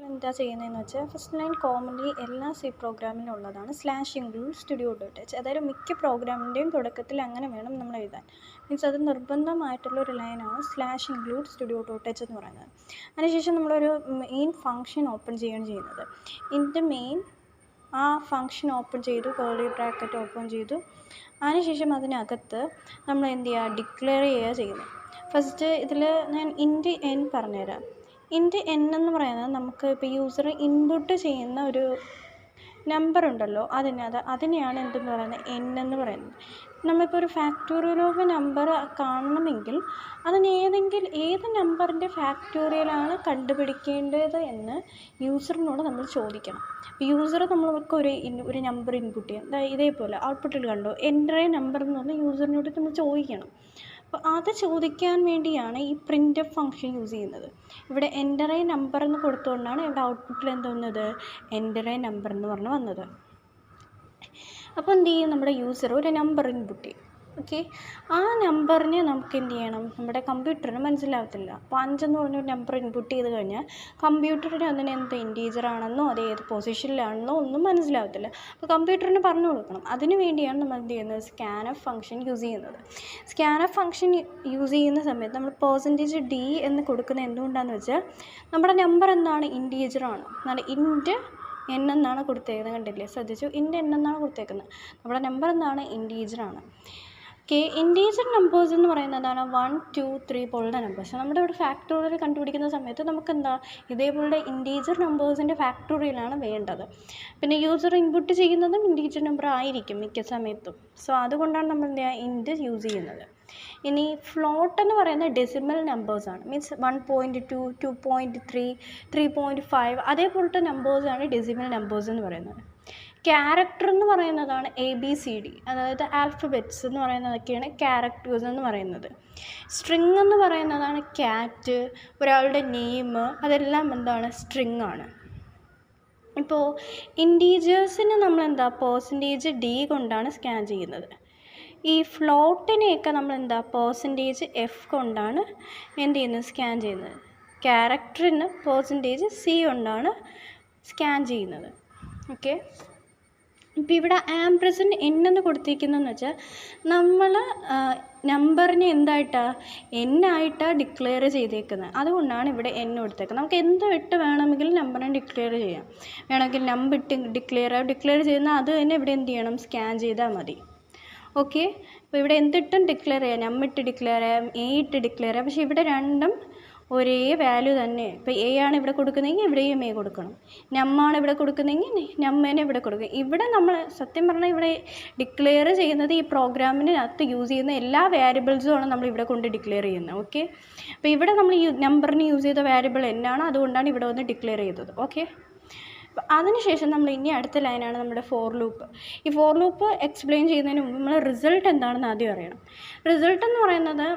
എന്താ ചെയ്യുന്നതെന്ന് വെച്ചാൽ ഫസ്റ്റ് ലൈൻ കോമൺലി എല്ലാ സി പ്രോഗ്രാമിലും ഉള്ളതാണ് /include studio.h. അതായത് മിക്ക പ്രോഗ്രാമിൻ്റെയും തുടക്കത്തിൽ അങ്ങനെ വേണം നമ്മൾ എഴുതാൻ. മീൻസ് അത് നിർബന്ധമായിട്ടുള്ള ഒരു ലൈനാണ് /include studio.h എന്ന് പറയുന്നത്. അതിനുശേഷം നമ്മളൊരു മെയിൻ ഫംഗ്ഷൻ ഓപ്പൺ ചെയ്യുകയാണ് ചെയ്യുന്നത്. ഇതിൻ്റെ മെയിൻ ആ ഫംഗ്ഷൻ ഓപ്പൺ ചെയ്തു, കേർലി ബ്രാക്കറ്റ് ഓപ്പൺ ചെയ്തു. അതിനുശേഷം അതിനകത്ത് നമ്മൾ എന്ത് ചെയ്യുക, ഡിക്ലെയർ ചെയ്യുക ചെയ്യുന്നത്. ഫസ്റ്റ് ഇതിൽ ഞാൻ ഇൻറ്റ് n പറഞ്ഞുതരാം. ഇൻറ്റ് n എന്ന് പറയുന്നത് നമുക്ക് ഇപ്പോൾ യൂസർ ഇൻപുട്ട് ചെയ്യുന്ന ഒരു നമ്പർ ഉണ്ടല്ലോ, അതിനെയാണ് എന്തെന്ന് പറയുന്നത്, n എന്ന് പറയുന്നത്. നമ്മളിപ്പോൾ ഒരു ഫാക്ടോറിയൽ ഓഫ് എ നമ്പർ കാണണമെങ്കിൽ അതിന് ഏത് നമ്പറിൻ്റെ ഫാക്ടോറിയലാണ് കണ്ടുപിടിക്കേണ്ടത് എന്ന് യൂസറിനോട് നമ്മൾ ചോദിക്കണം. യൂസർ നമ്മൾക്ക് ഒരു നമ്പർ ഇൻപുട്ട് ചെയ്യും. ഇതേപോലെ ഔട്ട്പുട്ടിൽ കണ്ടോ, എൻ്റർ എ നമ്പർ എന്ന് പറഞ്ഞാൽ യൂസറിനോട് നമ്മൾ ചോദിക്കണം. അപ്പോൾ അത് ചോദിക്കാൻ വേണ്ടിയാണ് ഈ പ്രിൻ്റ് എഫ് ഫംഗ്ഷൻ യൂസ് ചെയ്യുന്നത്. ഇവിടെ എൻ്റർ എ നമ്പർ എന്ന് കൊടുത്തുകൊണ്ടാണ് ഇവിടെ ഔട്ട്പുട്ടിൽ എന്ത് വന്നത്, എൻ്റർ എ നമ്പർ എന്ന് പറഞ്ഞ് വന്നത്. അപ്പോൾ എന്ത് ചെയ്യും, നമ്മുടെ യൂസർ ഒരു നമ്പർ ഇൻപുട്ട് ചെയ്യും. ഓക്കെ, ആ നമ്പറിനെ നമുക്ക് എന്ത് ചെയ്യണം, നമ്മുടെ കമ്പ്യൂട്ടറിന് മനസ്സിലാവത്തില്ല. അപ്പോൾ 5 എന്ന് പറഞ്ഞൊരു നമ്പർ ഇൻപുട്ട് ചെയ്ത് കഴിഞ്ഞാൽ കമ്പ്യൂട്ടറിന് അതിന് എന്ത് ഇൻറ്റീജർ ആണെന്നോ അത് ഏത് പൊസിഷനിലാണെന്നോ ഒന്നും മനസ്സിലാവത്തില്ല. അപ്പോൾ കമ്പ്യൂട്ടറിന് പറഞ്ഞു കൊടുക്കണം. അതിന് വേണ്ടിയാണ് നമ്മൾ എന്ത് ചെയ്യുന്നത്, സ്കാൻഎഫ് ഫംഗ്ഷൻ യൂസ് ചെയ്യുന്നത്. സ്കാൻഎഫ് ഫംഗ്ഷൻ യൂസ് ചെയ്യുന്ന സമയത്ത് നമ്മൾ %d എന്ന് കൊടുക്കുന്നത് എന്തുകൊണ്ടാണെന്ന് വെച്ചാൽ നമ്മുടെ നമ്പർ എന്താണ്, ഇൻറ്റീജറാണ്. എന്നാൽ ഇൻറ്റ് n എന്നാണ് കൊടുത്തേക്കുന്നത്, കണ്ടില്ലേ, ശ്രദ്ധിച്ചു, ഇൻറ്റ് n എന്നാണ് കൊടുത്തേക്കുന്നത്. നമ്മുടെ നമ്പർ എന്താണ്, ഇൻറ്റീജറാണ്. ഓക്കെ, ഇൻറ്റീജർ നമ്പേഴ്സ് എന്ന് പറയുന്നതാണ് 1, 2, 3 പോലുള്ള നമ്പേഴ്സ്. നമ്മുടെ ഇവിടെ ഫാക്ടോറിയൽ കണ്ടുപിടിക്കുന്ന സമയത്ത് നമുക്ക് എന്താ, ഇതേപോലുള്ള ഇൻറ്റീജർ നമ്പേഴ്സിൻ്റെ ഫാക്ടോറിയലാണ് വേണ്ടത്. പിന്നെ യൂസർ ഇൻപുട്ട് ചെയ്യുന്നതും ഇൻറ്റീജർ നമ്പർ ആയിരിക്കും മിക്ക സമയത്തും. സോ അതുകൊണ്ടാണ് നമ്മൾ എന്താ ഇൻറ്റ് യൂസ് ചെയ്യുന്നത്. ഇനി ഫ്ലോട്ട് എന്ന് പറയുന്നത് ഡെസിമൽ നമ്പേഴ്സാണ്. മീൻസ് 1.2, 2.3, 3.5 അതേപോലത്തെ നമ്പേഴ്സാണ് ഡെസിമൽ നമ്പേഴ്സ് എന്ന് പറയുന്നത്. ക്യാരക്ടർ എന്ന് പറയുന്നതാണ് ABCD, അതായത് ആൽഫബറ്റ്സ് എന്ന് പറയുന്നതൊക്കെയാണ് ക്യാരക്ടേഴ്സ് എന്ന് പറയുന്നത്. സ്ട്രിങ് എന്ന് പറയുന്നതാണ് ക്യാറ്റ്, ഒരാളുടെ നെയിം, അതെല്ലാം എന്താണ്, സ്ട്രിങ് ആണ്. ഇപ്പോൾ ഇൻറ്റീജേഴ്സിന് നമ്മളെന്താ %d കൊണ്ടാണ് സ്കാൻ ചെയ്യുന്നത്. ഈ ഫ്ലോട്ടിനെയൊക്കെ നമ്മളെന്താ %f കൊണ്ടാണ് എന്ത് ചെയ്യുന്നത്, സ്കാൻ ചെയ്യുന്നത്. ക്യാരക്ടറിന് %c കൊണ്ടാണ് സ്കാൻ ചെയ്യുന്നത്. ഓക്കെ, ഇപ്പോൾ ഇവിടെ ആംപ്രസൻറ്റ് n എന്ന് കൊടുത്തിരിക്കുന്നതെന്ന് വെച്ചാൽ നമ്മൾ നമ്പറിനെ എന്തായിട്ടാണ്, n ആയിട്ടാണ് ഡിക്ലെയർ ചെയ്തേക്കുന്നത്. അതുകൊണ്ടാണ് ഇവിടെ n കൊടുത്തേക്കുന്നത്. നമുക്ക് എന്ത് ഇട്ട് വേണമെങ്കിലും നമ്പറിനെ ഡിക്ലെയർ ചെയ്യാം. വേണമെങ്കിൽ നമ്പർ ഇട്ട് ഡിക്ലെയർ ചെയ്യുന്ന അത് തന്നെ ഇവിടെ എന്ത് ചെയ്യണം, സ്കാൻ ചെയ്താൽ മതി. ഓക്കെ, അപ്പോൾ ഇവിടെ എന്തിട്ടും ഡിക്ലെയർ ചെയ്യാം, നമ്പർ ഇട്ട് ഡിക്ലെയർ ചെയ്യാം, a ഇട്ട് ഡിക്ലെയർ ചെയ്യാം. പക്ഷേ ഇവിടെ രണ്ടും ഒരേ വാല്യൂ തന്നെ. ഇപ്പോൾ a ആണ് ഇവിടെ കൊടുക്കുന്നതെങ്കിൽ ഇവിടെയും a കൊടുക്കണം, നമ്മാണ് ഇവിടെ കൊടുക്കുന്നതെങ്കിൽ നമ്മേനെ ഇവിടെ കൊടുക്കുക. ഇവിടെ നമ്മൾ സത്യം പറഞ്ഞാൽ ഇവിടെ ഡിക്ലെയർ ചെയ്യുന്നത് ഈ പ്രോഗ്രാമിനകത്ത് യൂസ് ചെയ്യുന്ന എല്ലാ വേരിയബിൾസുമാണ് നമ്മൾ ഇവിടെ കൊണ്ട് ഡിക്ലെയർ ചെയ്യുന്നത്. ഓക്കെ, അപ്പോൾ ഇവിടെ നമ്മൾ ഈ നമ്പറിന് യൂസ് ചെയ്ത വേരിയബിൾ എന്നാണ്, അതുകൊണ്ടാണ് ഇവിടെ വന്ന് ഡിക്ലെയർ ചെയ്തത്. ഓക്കെ, അതിനുശേഷം നമ്മൾ ഇനി അടുത്ത ലൈനാണ് നമ്മുടെ ഫോർ ലൂപ്പ്. ഈ ഫോർ ലൂപ്പ് എക്സ്പ്ലെയിൻ ചെയ്യുന്നതിന് മുമ്പ് നമ്മൾ റിസൾട്ട് എന്താണെന്ന് ആദ്യം അറിയണം. റിസൾട്ട് എന്ന് പറയുന്നത്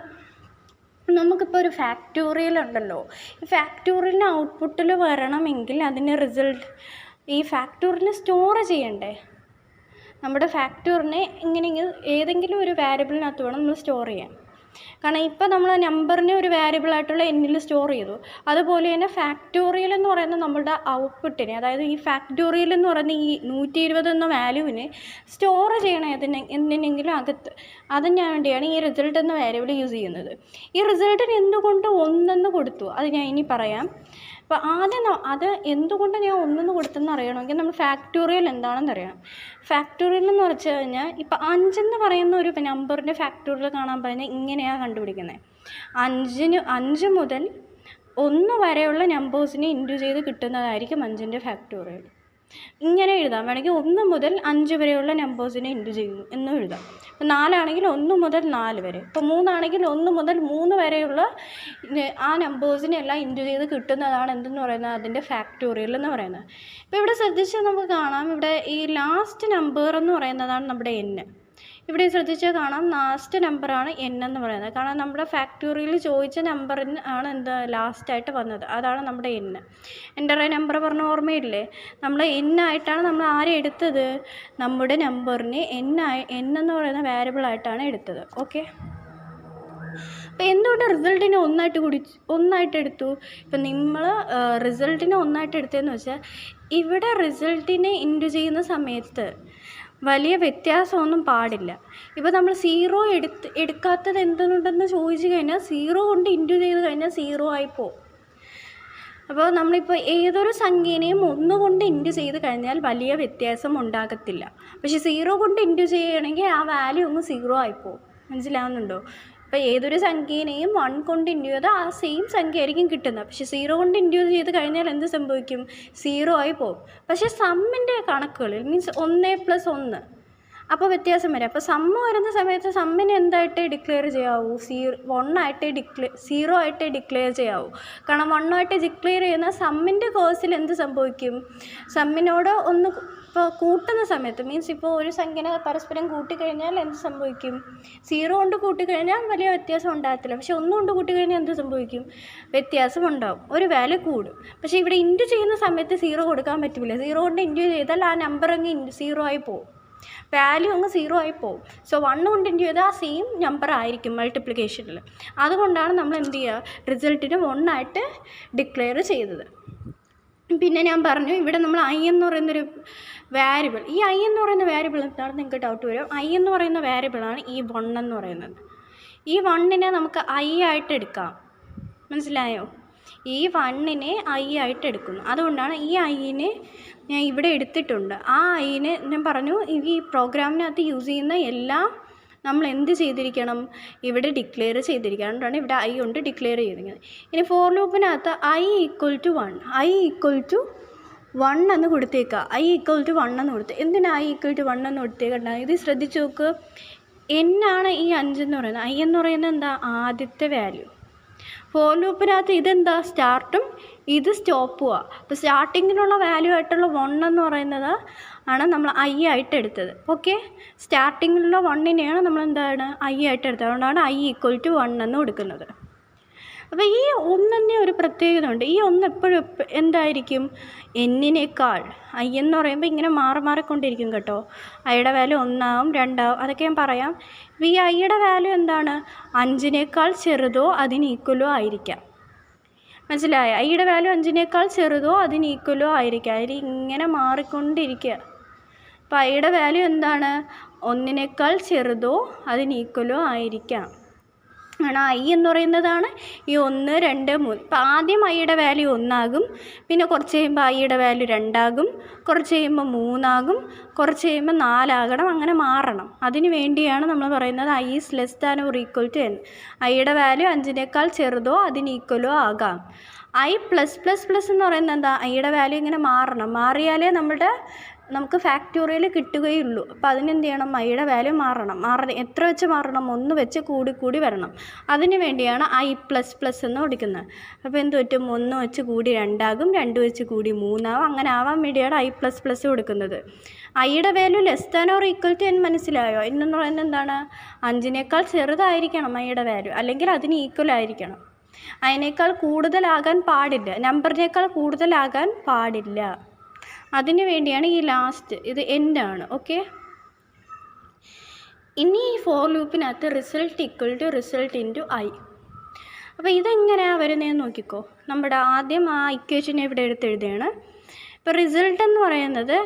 നമുക്കിപ്പോൾ ഒരു ഫാക്ടോറിയൽ ഉണ്ടല്ലോ, ഈ ഫാക്ടോറിയലിന് ഔട്ട്പുട്ടിൽ വരണമെങ്കിൽ അതിന് റിസൾട്ട് ഈ ഫാക്ടോറിയലിനെ സ്റ്റോർ ചെയ്യണ്ടേ. നമ്മുടെ ഫാക്ടോറിനെ എങ്ങനെയെങ്കിലും ഏതെങ്കിലും ഒരു വേരിയബിളിനകത്ത് വേണം നമ്മൾ സ്റ്റോർ ചെയ്യാൻ. കാരണം ഇപ്പോൾ നമ്മൾ നമ്പറിനെ ഒരു വേരിയബിളായിട്ടുള്ള എന്നിൽ സ്റ്റോർ ചെയ്തു. അതുപോലെ തന്നെ ഫാക്ടോറിയൽ എന്ന് പറയുന്നത് നമ്മുടെ ഔട്ട്പുട്ടിനെ, അതായത് ഈ ഫാക്ടോറിയൽ എന്ന് പറയുന്ന ഈ 120 എന്ന വാല്യൂവിനെ സ്റ്റോർ ചെയ്യണം എന്തിനെങ്കിലും അകത്ത്. അതിന് വേണ്ടിയാണ് ഈ റിസൾട്ട് എന്ന വേരിയബിൾ യൂസ് ചെയ്യുന്നത്. ഈ റിസൾട്ടിന് എന്തുകൊണ്ട് 1 എന്ന് കൊടുത്തു അത് ഞാൻ ഇനി പറയാം. അപ്പോൾ ആദ്യം അത് എന്തുകൊണ്ട് ഞാൻ 1 എന്ന് കൊടുത്തെന്ന് അറിയണമെങ്കിൽ നമ്മൾ ഫാക്ടോറിയൽ എന്താണെന്ന് അറിയണം. ഫാക്ടോറിയൽ എന്ന് വെച്ച് കഴിഞ്ഞാൽ ഇപ്പോൾ 5 എന്ന് പറയുന്ന ഒരു നമ്പറിൻ്റെ ഫാക്ടോറിയൽ കാണാൻ പറഞ്ഞാൽ ഇങ്ങനെയാണ് കണ്ടുപിടിക്കുന്നത്. 5 മുതൽ 1 വരെയുള്ള നമ്പേഴ്സിനെ ഇൻറ്റു ചെയ്ത് കിട്ടുന്നതായിരിക്കും 5ൻ്റെ ഫാക്ടോറിയൽ. ഇങ്ങനെ എഴുതാം, വേണമെങ്കിൽ 1 മുതൽ 5 വരെയുള്ള നമ്പേഴ്സിനെ ഇൻറ്റു ചെയ്യുന്നു എന്നും എഴുതാം. ഇപ്പോൾ 4 ആണെങ്കിൽ 1 മുതൽ 4 വരെ, ഇപ്പോൾ 3 ആണെങ്കിൽ 1 മുതൽ 3 വരെയുള്ള ആ നമ്പേഴ്സിനെ എല്ലാം ഇൻറ്റു ചെയ്ത് കിട്ടുന്നതാണ് എന്തെന്ന് പറയുന്നത്, അതിൻ്റെ ഫാക്ടോറിയൽ എന്ന് പറയുന്നത്. ഇപ്പോൾ ഇവിടെ ശ്രദ്ധിച്ചാൽ നമുക്ക് കാണാം, ഇവിടെ ഈ ലാസ്റ്റ് നമ്പർ എന്ന് പറയുന്നതാണ് നമ്മുടെ n. ഇവിടെ ശ്രദ്ധിച്ചാൽ കാണാം ലാസ്റ്റ് നമ്പറാണ് n എന്ന് പറയുന്നത്. കാരണം നമ്മുടെ ഫാക്ടോറിയൽ ചോദിച്ച നമ്പറിന് ആണ് എന്താ ലാസ്റ്റായിട്ട് വന്നത്, അതാണ് നമ്മുടെ n. എൻ്റെ നമ്പർ പറഞ്ഞ ഓർമ്മയില്ലേ, നമ്മൾ n ആയിട്ടാണ് നമ്മൾ ആരെ എടുത്തത്, നമ്മുടെ നമ്പറിനെ n എന്ന് പറയുന്ന വേരിയബിളായിട്ടാണ് എടുത്തത്. ഓക്കെ, അപ്പോൾ എന്തുകൊണ്ട് റിസൾട്ടിനെ ഒന്നായിട്ട് എടുത്തു? ഇപ്പം നമ്മൾ റിസൾട്ടിനെ ഒന്നായിട്ട് എടുത്തതെന്ന് വെച്ചാൽ ഇവിടെ റിസൾട്ടിനെ ഇൻറ്റു ചെയ്യുന്ന സമയത്ത് വലിയ വ്യത്യാസമൊന്നും പാടില്ല. ഇപ്പോൾ നമ്മൾ 0 എടുക്കാത്തത് എന്തുകൊണ്ടെന്ന് ചോദിച്ചു കഴിഞ്ഞാൽ 0 കൊണ്ട് ഇൻറ്റു ചെയ്ത് കഴിഞ്ഞാൽ 0 ആയിപ്പോവും. അപ്പോൾ നമ്മളിപ്പോൾ ഏതൊരു സംഖ്യേനെയും 1 കൊണ്ട് ഇൻറ്റു ചെയ്ത് കഴിഞ്ഞാൽ വലിയ വ്യത്യാസം ഉണ്ടാകത്തില്ല. പക്ഷേ 0 കൊണ്ട് ഇൻറ്റു ചെയ്യുകയാണെങ്കിൽ ആ വാല്യൂ ഒന്ന് 0 ആയിപ്പോവും. മനസ്സിലാവുന്നുണ്ടോ? അപ്പോൾ ഏതൊരു സംഖ്യേനെയും 1 കൊണ്ട് ഇൻറ്റു ചെയ്താൽ ആ സെയിം സംഖ്യ ആയിരിക്കും കിട്ടുന്നത്. പക്ഷേ 0 കൊണ്ട് ഇൻറ്റു ചെയ്ത് കഴിഞ്ഞാൽ എന്ത് സംഭവിക്കും? 0 ആയി പോകും. പക്ഷേ സമ്മിൻ്റെ കണക്കുകളിൽ മീൻസ് 1 + 1 അപ്പോൾ വ്യത്യാസം വരും. അപ്പോൾ സമ്മ് വരുന്ന സമയത്ത് സമ്മിനെ എന്തായിട്ട് ഡിക്ലെയർ ചെയ്യാവൂ? 0 ആയിട്ട് ഡിക്ലെയർ ചെയ്യാവൂ. കാരണം 1 ആയിട്ട് ഡിക്ലെയർ ചെയ്യുന്ന സമ്മിൻ്റെ കേസിൽ എന്ത് സംഭവിക്കും? സമ്മിനോട് ഒന്ന് ഇപ്പോൾ കൂട്ടുന്ന സമയത്ത് മീൻസ് ഇപ്പോൾ ഒരു സംഖ്യനെ പരസ്പരം കൂട്ടിക്കഴിഞ്ഞാൽ എന്ത് സംഭവിക്കും? 0 കൊണ്ട് കൂട്ടിക്കഴിഞ്ഞാൽ വലിയ വ്യത്യാസം ഉണ്ടാകത്തില്ല. പക്ഷേ 1 കൊണ്ട് കൂട്ടിക്കഴിഞ്ഞാൽ എന്ത് സംഭവിക്കും? വ്യത്യാസം ഉണ്ടാവും, ഒരു വാല്യൂ കൂടും. പക്ഷേ ഇവിടെ ഇൻറ്റു ചെയ്യുന്ന സമയത്ത് 0 കൊടുക്കാൻ പറ്റില്ല. 0 കൊണ്ട് ഇൻറ്റു ചെയ്താൽ ആ നമ്പർ അങ്ങ് 0 ആയി പോകും, വാല്യൂ അങ്ങ് 0 ആയി പോകും. സോ 1 കൊണ്ട് ഇൻറ്റു ചെയ്താൽ ആ സെയിം നമ്പർ ആയിരിക്കും മൾട്ടിപ്ലിക്കേഷനിൽ. അതുകൊണ്ടാണ് നമ്മൾ എന്ത് ചെയ്യുക? റിസൾട്ടിനെ 1 ആയിട്ട് ഡിക്ലെയർ ചെയ്തത്. പിന്നെ ഞാൻ പറഞ്ഞു ഇവിടെ നമ്മൾ I എന്ന് പറയുന്നൊരു വാരിയബിൾ, ഈ I എന്ന് പറയുന്ന വാരിയബിൾ എന്താണ് നിങ്ങൾക്ക് ഡൗട്ട് വരും. I എന്ന് പറയുന്ന വാരിയബിളാണ് ഈ 1 എന്ന് പറയുന്നത്. ഈ 1നെ നമുക്ക് I ആയിട്ട് എടുക്കാം. മനസ്സിലായോ? ഈ 1നെ I ആയിട്ട് എടുക്കുന്നു. അതുകൊണ്ടാണ് ഈ Iനെ ഞാൻ ഇവിടെ എടുത്തിട്ടുണ്ട്. ആ Iനെ ഞാൻ പറഞ്ഞു ഈ പ്രോഗ്രാമിനകത്ത് യൂസ് ചെയ്യുന്ന എല്ലാം നമ്മൾ എന്ത് ചെയ്തിരിക്കണം? ഇവിടെ ഡിക്ലെയർ ചെയ്തിരിക്കണം. അതുകൊണ്ടാണ് ഇവിടെ I കൊണ്ട് ഡിക്ലെയർ ചെയ്തിരിക്കുന്നത്. ഇനി ഫോർ ലൂപ്പിനകത്ത് I = 1 എന്ന് കൊടുത്തേക്കുക. I = 1 എന്ന് കൊടുത്ത് എന്തിനാണ് I = 1 എന്ന് കൊടുത്തേക്കണ്ട? ഇത് ശ്രദ്ധിച്ച് നോക്ക്. n ആണ് ഈ 5 എന്ന് പറയുന്നത്. I എന്ന് പറയുന്നത് എന്താ? ആദ്യത്തെ വാല്യൂ. ഫോർ ലൂപ്പിനകത്ത് ഇതെന്താ? സ്റ്റാർട്ടും ഇത് സ്റ്റോപ്പുമാണ്. അപ്പോൾ സ്റ്റാർട്ടിങ്ങിലുള്ള വാല്യൂ ആയിട്ടുള്ള 1 എന്ന് പറയുന്നത് ആണ് നമ്മൾ I ആയിട്ട് എടുത്തത്. ഓക്കെ, സ്റ്റാർട്ടിങ്ങിലുള്ള 1നെയാണ് നമ്മൾ എന്താണ് I ആയിട്ട് എടുത്തത്. അതുകൊണ്ടാണ് I = 1 എന്ന് കൊടുക്കുന്നത്. അപ്പോൾ ഈ 1ന് ഒരു പ്രത്യേകത ഉണ്ട്. ഈ 1 എപ്പോഴും എന്തായിരിക്കും? n-നേക്കാൾ. I എന്ന് പറയുമ്പോൾ ഇങ്ങനെ മാറിക്കൊണ്ടിരിക്കും കേട്ടോ. Iയുടെ വാല്യൂ 1 ആവും, 2 ആവും, അതൊക്കെ ഞാൻ പറയാം. അപ്പോൾ ഈ Iയുടെ വാല്യൂ എന്താണ്? 5-നേക്കാൾ ചെറുതോ അതിന് ഈക്വലോ ആയിരിക്കാം. മനസ്സിലായോ? Iയുടെ വാല്യൂ 5-നേക്കാൾ ചെറുതോ അതിന് ഈക്വലോ ആയിരിക്കാം. അതിൽ ഇങ്ങനെ മാറിക്കൊണ്ടിരിക്കുക. അപ്പോൾ Iയുടെ വാല്യൂ എന്താണ്? 1-നേക്കാൾ ചെറുതോ അതിന് ഈക്വലോ ആയിരിക്കാം. ആണ് I എന്ന് പറയുന്നതാണ് ഈ 1, 2, 3. ഇപ്പോൾ ആദ്യം Iയുടെ വാല്യൂ 1 ആകും, പിന്നെ കുറച്ച് കഴിയുമ്പോൾ Iയുടെ വാല്യൂ 2 ആകും, കുറച്ച് കഴിയുമ്പോൾ 3 ആകും, കുറച്ച് കഴിയുമ്പോൾ 4 ആകണം, അങ്ങനെ മാറണം. അതിന് വേണ്ടിയാണ് നമ്മൾ പറയുന്നത് I is less than or equal to n. Iയുടെ വാല്യൂ 5-നേക്കാൾ ചെറുതോ അതിന് ഈക്വലോ ആകാം. I +++ എന്ന് പറയുന്നത് എന്താ? Iയുടെ വാല്യൂ ഇങ്ങനെ മാറണം, മാറിയാലേ നമുക്ക് ഫാക്ടോറിയൽ കിട്ടുകയുള്ളൂ. അപ്പോൾ അതിനെന്ത് ചെയ്യണം? Iയുടെ വാല്യൂ മാറണം. എത്ര വെച്ച് മാറണം? 1 വെച്ച് കൂടി വരണം. അതിന് വേണ്ടിയാണ് I++ എന്ന് കൊടുക്കുന്നത്. അപ്പോൾ എന്ത് പറ്റും? 1 വെച്ച് കൂടി 2 ആകും, 2 വെച്ച് കൂടി 3 ആവും, അങ്ങനെ ആവാൻ വേണ്ടിയാണ് I++ കൊടുക്കുന്നത്. Iയുടെ value less than or equal to n. മനസ്സിലായോ? എന്ന് പറയുന്നത് എന്താണ്? 5-നേക്കാൾ ചെറുതായിരിക്കണം Iയുടെ വാല്യൂ, അല്ലെങ്കിൽ അതിന് ഈക്വൽ ആയിരിക്കണം. അതിനേക്കാൾ കൂടുതലാകാൻ പാടില്ല, നമ്പറിനേക്കാൾ കൂടുതലാകാൻ പാടില്ല. അതിന് വേണ്ടിയാണ് ഈ ലാസ്റ്റ് ഇത് എൻഡാണ്. ഓക്കെ, ഇനി ഈ ഫോർ ലൂപ്പിനകത്ത് റിസൾട്ട് = I. അപ്പോൾ ഇതെങ്ങനെയാണ് വരുന്നതെന്ന് നോക്കിക്കോ. നമ്മുടെ ആദ്യം ആ ഇക്വേഷനെ ഇവിടെ എഴുതുകയാണ്. ഇപ്പോൾ റിസൾട്ട് എന്ന് പറയുന്നത്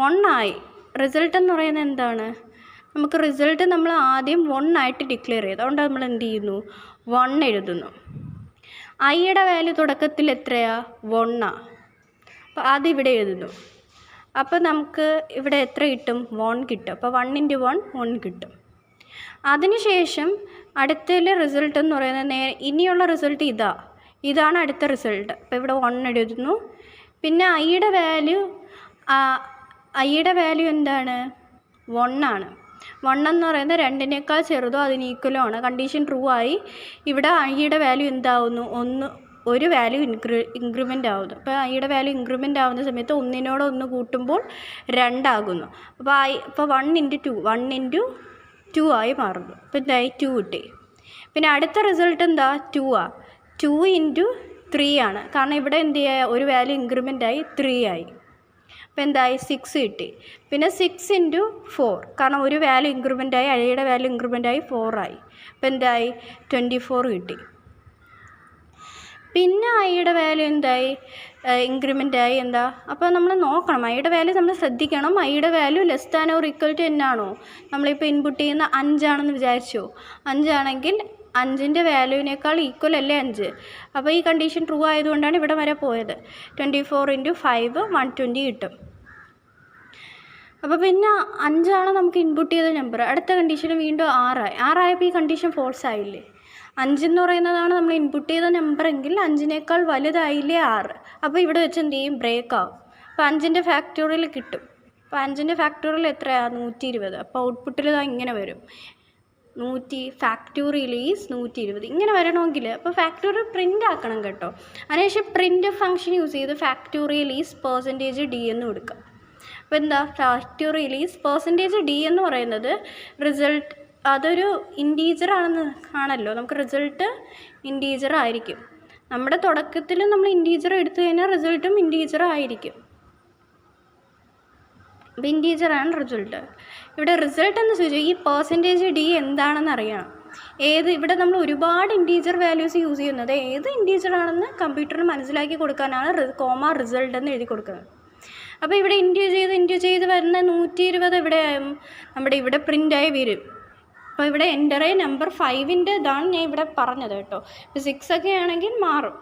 1 ആയി. റിസൾട്ട് എന്ന് പറയുന്നത് എന്താണ്? നമുക്ക് റിസൾട്ട് നമ്മൾ ആദ്യം 1 ആയിട്ട് ഡിക്ലെയർ ചെയ്തു. അതുകൊണ്ട് നമ്മൾ എന്ത് ചെയ്യുന്നു? 1 എഴുതുന്നു. Iയുടെ വാല്യൂ തുടക്കത്തിൽ എത്രയാണ്? 1 ആണ്. അപ്പോൾ അതിവിടെ എഴുതുന്നു. അപ്പോൾ നമുക്ക് ഇവിടെ എത്ര കിട്ടും? 1 കിട്ടും. അപ്പോൾ 1 × 1 1 കിട്ടും. അതിനുശേഷം അടുത്തതിലെ റിസൾട്ട് എന്ന് പറയുന്നത് ഇനിയുള്ള റിസൾട്ട് ഇതാണ് അടുത്ത റിസൾട്ട്. അപ്പോൾ ഇവിടെ 1 എഴുതുന്നു. പിന്നെ Iയുടെ വാല്യൂ എന്താണ്? 1 ആണ്. 1 എന്ന് പറയുന്നത് 2-നേക്കാൾ ചെറുതോ അതിന് ഈക്വലോ ആണ്. കണ്ടീഷൻ ട്രൂ ആയി. ഇവിടെ Iയുടെ വാല്യൂ എന്താവുന്നു? ഒരു വാല്യൂ ഇൻക്രിമെൻ്റ് ആവുന്നു. അപ്പോൾ Iയുടെ വാല്യൂ ഇൻക്രിമെൻ്റ് ആവുന്ന സമയത്ത് 1നോട് 1 കൂട്ടുമ്പോൾ 2 ആകുന്നു. അപ്പോൾ 1 × 2 ആയി മാറുന്നു. അപ്പോൾ എന്തായി? 2 കിട്ടി. പിന്നെ അടുത്ത റിസൾട്ട് എന്താ? 2 ആണ്. 2 × 3 ആണ്. കാരണം ഇവിടെ എന്ത് ചെയ്യുക? ഒരു വാല്യൂ ഇൻക്രിമെൻ്റ് ആയി 3 ആയി. അപ്പോൾ എന്തായി 6 കിട്ടി. പിന്നെ 6 × 4, കാരണം ഒരു വാല്യൂ ഇൻക്രിമെൻ്റായി, ഐയുടെ വാല്യൂ ഇൻക്രിമെൻ്റായി 4 ആയി. അപ്പോൾ എന്തായി 24 കിട്ടി. പിന്നെ ഐയുടെ വാല്യൂ എന്തായി ഇൻക്രിമെൻ്റായി എന്താ, അപ്പോൾ നമ്മൾ നോക്കണം ഐയുടെ വാല്യൂ നമ്മൾ ശ്രദ്ധിക്കണം. ഐയുടെ value less than or equal to n ആണോ, നമ്മളിപ്പോൾ ഇൻപുട്ട് ചെയ്യുന്ന 5 ആണെന്ന് വിചാരിച്ചോ, 5 ആണെങ്കിൽ 5ൻ്റെ വാല്യൂവിനേക്കാൾ ഈക്വൽ അല്ലേ 5. അപ്പോൾ ഈ കണ്ടീഷൻ ട്രൂ ആയതുകൊണ്ടാണ് ഇവിടെ വരെ പോയത്. 24 × 5 120 കിട്ടും. അപ്പോൾ പിന്നെ 5 നമുക്ക് ഇൻപുട്ട് ചെയ്ത നമ്പർ. അടുത്ത കണ്ടീഷൻ വീണ്ടും 6 ആയപ്പോൾ ഈ കണ്ടീഷൻ ഫോൾസ് ആയില്ലേ. 5 എന്ന് പറയുന്നതാണ് നമ്മൾ ഇൻപുട്ട് ചെയ്ത നമ്പർ എങ്കിൽ 5നേക്കാൾ വലുതായില്ലേ 6. അപ്പോൾ ഇവിടെ വെച്ച് എന്ത് ചെയ്യും, ബ്രേക്ക് ആവും. അപ്പോൾ 5ൻ്റെ ഫാക്ടോറിയൽ കിട്ടും. അപ്പോൾ 5ൻ്റെ ഫാക്ടോറിയൽ എത്രയാണ്, 120. അപ്പോൾ ഔട്ട്പുട്ടിൽ ഇങ്ങനെ വരും, 100 ഫാക്ടോറിയൽ ഈസ് 120 ഇങ്ങനെ വരണമെങ്കിൽ അപ്പോൾ ഫാക്ടോറിയൽ പ്രിൻ്റ് ആക്കണം കേട്ടോ. അതിനുശേഷം പ്രിൻ്റ് ഫംഗ്ഷൻ യൂസ് ചെയ്ത് ഫാക്ടോറിയൽ ഈസ് %d എന്ന് കൊടുക്കുക. അപ്പോൾ എന്താ, ഫാക്ടോറിയൽ ഈസ് %d എന്ന് പറയുന്നത് റിസൾട്ട് അതൊരു ഇൻറ്റീജർ ആണല്ലോ, നമുക്ക് റിസൾട്ട് ഇൻറ്റീജർ ആയിരിക്കും. നമ്മുടെ തുടക്കത്തിൽ നമ്മൾ ഇൻറ്റീജർ എടുത്തു കഴിഞ്ഞാൽ റിസൾട്ടും ഇൻറ്റീജർ ആയിരിക്കും. അപ്പോൾ ഇൻറ്റീജറാണ് റിസൾട്ട്. ഇവിടെ റിസൾട്ട് എന്ന് ചോദിച്ചാൽ ഈ %d എന്താണെന്ന് അറിയണം. ഇവിടെ നമ്മൾ ഒരുപാട് ഇൻറ്റീജർ വാല്യൂസ് യൂസ് ചെയ്യുന്നത് ഏത് ഇൻറ്റീജറാണെന്ന് കമ്പ്യൂട്ടറിന് മനസ്സിലാക്കി കൊടുക്കാനാണ് കോമ റിസൾട്ട് എന്ന് എഴുതി കൊടുക്കുന്നത്. അപ്പോൾ ഇവിടെ ഇൻറ്റു ചെയ്ത് വരുന്ന 120 ഇവിടെ നമ്മുടെ ഇവിടെ പ്രിൻ്റായി വരും. അപ്പോൾ ഇവിടെ എൻ്റർ നമ്പർ 5ൻ്റെ ഇതാണ് ഞാൻ ഇവിടെ പറഞ്ഞത് കേട്ടോ. ഇപ്പോൾ 6 ഒക്കെ ആണെങ്കിൽ മാറും.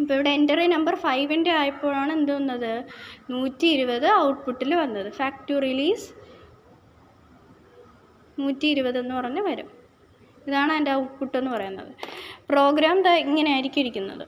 ഇപ്പോൾ ഇവിടെ എൻ്റർ നമ്പർ 5ൻ്റെ ആയപ്പോഴാണ് എന്ത് വന്നത്, 120 ഔട്ട്പുട്ടിൽ വന്നത്. ഫാക്ടോറിയൽ ഈസ് 120 എന്ന് പറഞ്ഞ് വരും. ഇതാണ് എൻ്റെ ഔട്ട്പുട്ട് എന്ന് പറയുന്നത്. പ്രോഗ്രാം ഇങ്ങനെ ആയിരിക്കും ഇരിക്കുന്നത്.